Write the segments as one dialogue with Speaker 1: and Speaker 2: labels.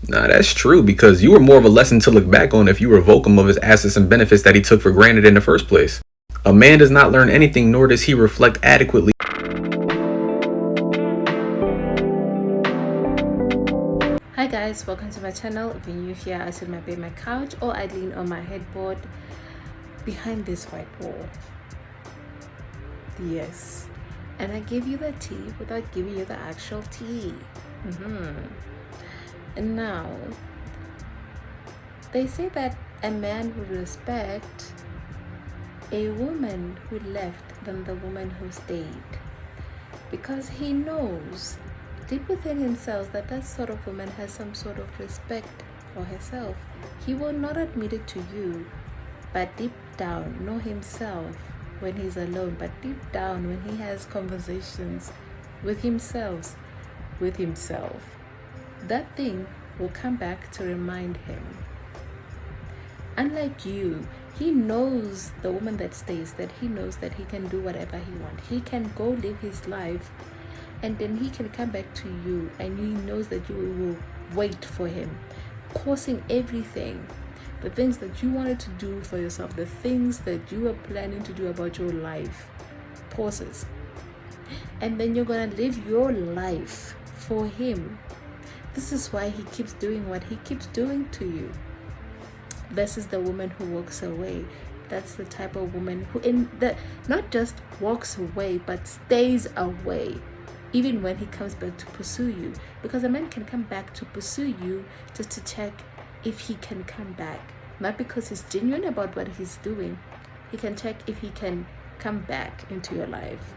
Speaker 1: Nah, that's true because you were more of a lesson to look back on if you revoke him of his assets and benefits that he took for granted in the first place. A man does not learn anything, nor does he reflect adequately.
Speaker 2: Hi guys, welcome to my channel. If you're new here, I sit maybe on my couch or I lean on my headboard behind this white wall. Yes, and I give you the tea without giving you the actual tea. And now they say that a man would respect a woman who left than the woman who stayed, because he knows deep within himself that that sort of woman has some sort of respect for herself. He will not admit it to you, but deep down know himself when he's alone, but deep down when he has conversations with himself, that thing will come back to remind him. Unlike you, he knows, the woman that stays, that he knows that he can do whatever he wants. He can go live his life and then he can come back to you, and he knows that you will wait for him, causing everything, the things that you wanted to do for yourself, the things that you were planning to do about your life, pauses. And then you're gonna live your life for him. This is why he keeps doing what he keeps doing to you. This is the woman who walks away. That's the type of woman who not just walks away, but stays away even when he comes back to pursue you. Because a man can come back to pursue you just to check if he can come back, not because he's genuine about what he's doing. He can check if he can come back into your life.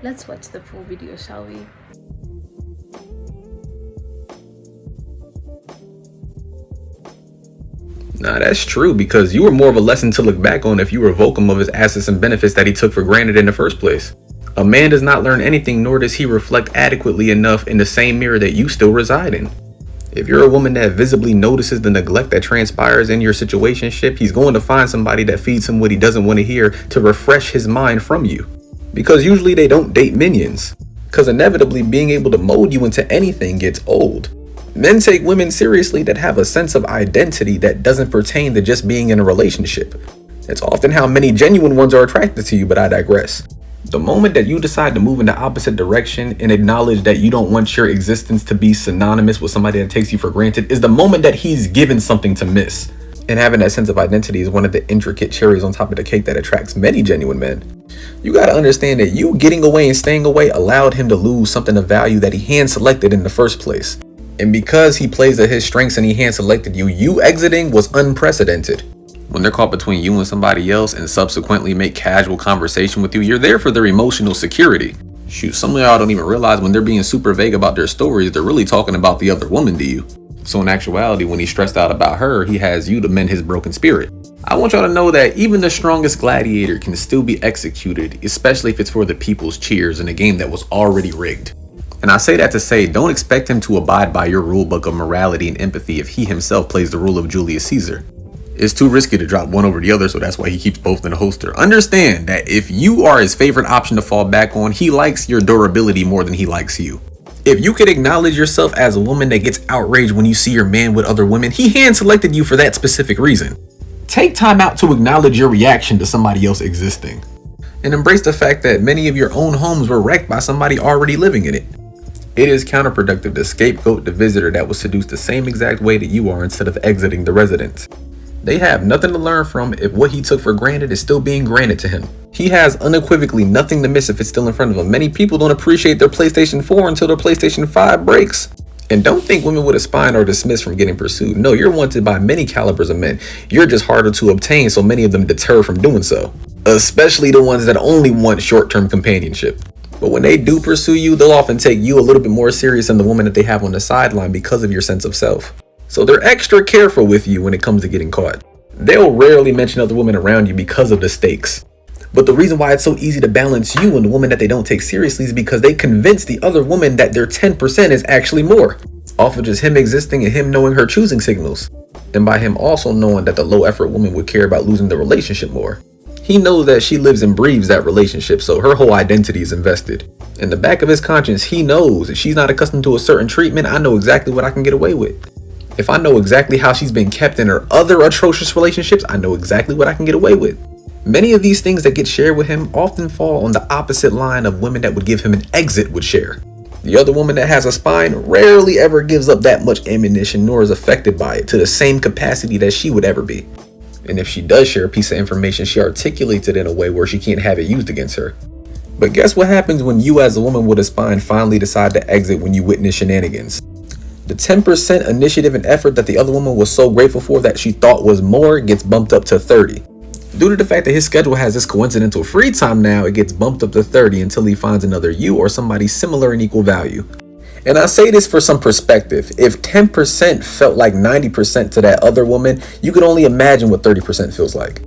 Speaker 2: Let's watch the full video, shall we?
Speaker 1: Nah, that's true because you were more of a lesson to look back on if you revoke him of his assets and benefits that he took for granted in the first place. A man does not learn anything, nor does he reflect adequately enough in the same mirror that you still reside in. If you're a woman that visibly notices the neglect that transpires in your situationship, he's going to find somebody that feeds him what he doesn't want to hear to refresh his mind from you. Because usually they don't date minions. Because inevitably being able to mold you into anything gets old. Men take women seriously that have a sense of identity that doesn't pertain to just being in a relationship. It's often how many genuine ones are attracted to you, but I digress. The moment that you decide to move in the opposite direction and acknowledge that you don't want your existence to be synonymous with somebody that takes you for granted is the moment that he's given something to miss. And having that sense of identity is one of the intricate cherries on top of the cake that attracts many genuine men. You gotta understand that you getting away and staying away allowed him to lose something of value that he hand selected in the first place. And because he plays at his strengths and he hand selected you, you exiting was unprecedented. When they're caught between you and somebody else and subsequently make casual conversation with you, you're there for their emotional security. Shoot, some of y'all don't even realize when they're being super vague about their stories, they're really talking about the other woman to you. So in actuality, when he's stressed out about her, he has you to mend his broken spirit. I want y'all to know that even the strongest gladiator can still be executed, especially if it's for the people's cheers in a game that was already rigged. And I say that to say, don't expect him to abide by your rule book of morality and empathy if he himself plays the role of Julius Caesar. It's too risky to drop one over the other, so that's why he keeps both in the holster. Understand that if you are his favorite option to fall back on, he likes your durability more than he likes you. If you could acknowledge yourself as a woman that gets outraged when you see your man with other women, he hand selected you for that specific reason. Take time out to acknowledge your reaction to somebody else existing. And embrace the fact that many of your own homes were wrecked by somebody already living in it. It is counterproductive to scapegoat the visitor that was seduced the same exact way that you are instead of exiting the residence. They have nothing to learn from if what he took for granted is still being granted to him. He has unequivocally nothing to miss if it's still in front of him. Many people don't appreciate their PlayStation 4 until their PlayStation 5 breaks. And don't think women with a spine are dismissed from getting pursued. No, you're wanted by many calibers of men. You're just harder to obtain, so many of them deter from doing so. Especially the ones that only want short-term companionship. But when they do pursue you, they'll often take you a little bit more serious than the woman that they have on the sideline because of your sense of self. So they're extra careful with you when it comes to getting caught. They'll rarely mention other women around you because of the stakes. But the reason why it's so easy to balance you and the woman that they don't take seriously is because they convince the other woman that their 10% is actually more, off of just him existing and him knowing her choosing signals. And by him also knowing that the low effort woman would care about losing the relationship more. He knows that she lives and breathes that relationship, so her whole identity is invested. In the back of his conscience, he knows if she's not accustomed to a certain treatment, I know exactly what I can get away with. If I know exactly how she's been kept in her other atrocious relationships, I know exactly what I can get away with. Many of these things that get shared with him often fall on the opposite line of women that would give him an exit would share. The other woman that has a spine rarely ever gives up that much ammunition nor is affected by it to the same capacity that she would ever be. And if she does share a piece of information, she articulates it in a way where she can't have it used against her. But guess what happens when you as a woman with a spine finally decide to exit when you witness shenanigans? The 10% initiative and effort that the other woman was so grateful for that she thought was more gets bumped up to 30. Due to the fact that his schedule has this coincidental free time now, it gets bumped up to 30 until he finds another you or somebody similar in equal value. And I say this for some perspective. If 10% felt like 90% to that other woman, you can only imagine what 30% feels like.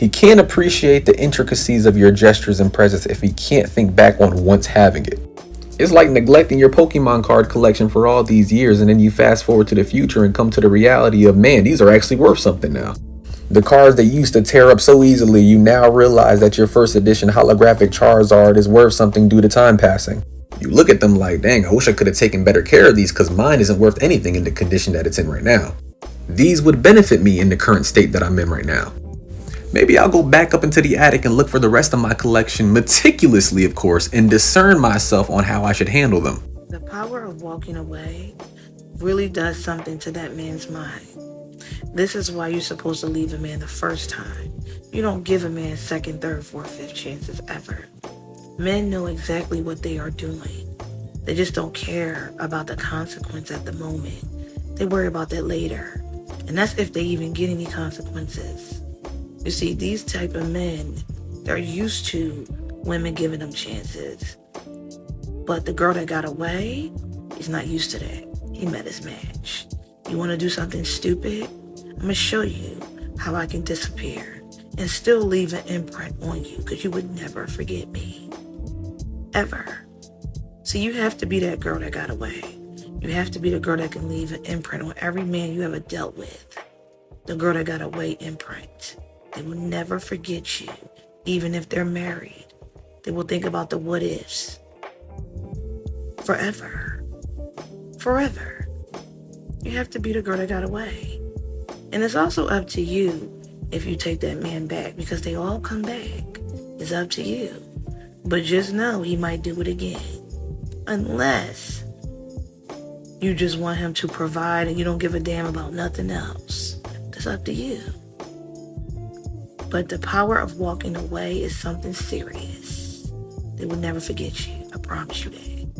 Speaker 1: He can't appreciate the intricacies of your gestures and presence if he can't think back on once having it. It's like neglecting your Pokemon card collection for all these years and then you fast forward to the future and come to the reality of, man, these are actually worth something now. The cards that used to tear up so easily, you now realize that your first edition holographic Charizard is worth something due to time passing. You look at them like, dang, I wish I could have taken better care of these because mine isn't worth anything in the condition that it's in right now. These would benefit me in the current state that I'm in right now. Maybe I'll go back up into the attic and look for the rest of my collection meticulously, of course, and discern myself on how I should handle them.
Speaker 3: The power of walking away really does something to that man's mind. This is why you're supposed to leave a man the first time. You don't give a man second, third, fourth, fifth chances ever. Men know exactly what they are doing. They just don't care about the consequence at the moment. They worry about that later. And that's if they even get any consequences. You see, these type of men, they're used to women giving them chances. But the girl that got away, he's not used to that. He met his match. You want to do something stupid? I'm going to show you how I can disappear and still leave an imprint on you because you would never forget me. Ever. So you have to be that girl that got away. You have to be the girl that can leave an imprint on every man you ever dealt with. The girl that got away imprint. They will never forget you, even if they're married. They will think about the what ifs. Forever. Forever. You have to be the girl that got away. And it's also up to you if you take that man back, because they all come back. It's up to you. But just know he might do it again. Unless you just want him to provide and you don't give a damn about nothing else. That's up to you. But the power of walking away is something serious. They will never forget you. I promise you that.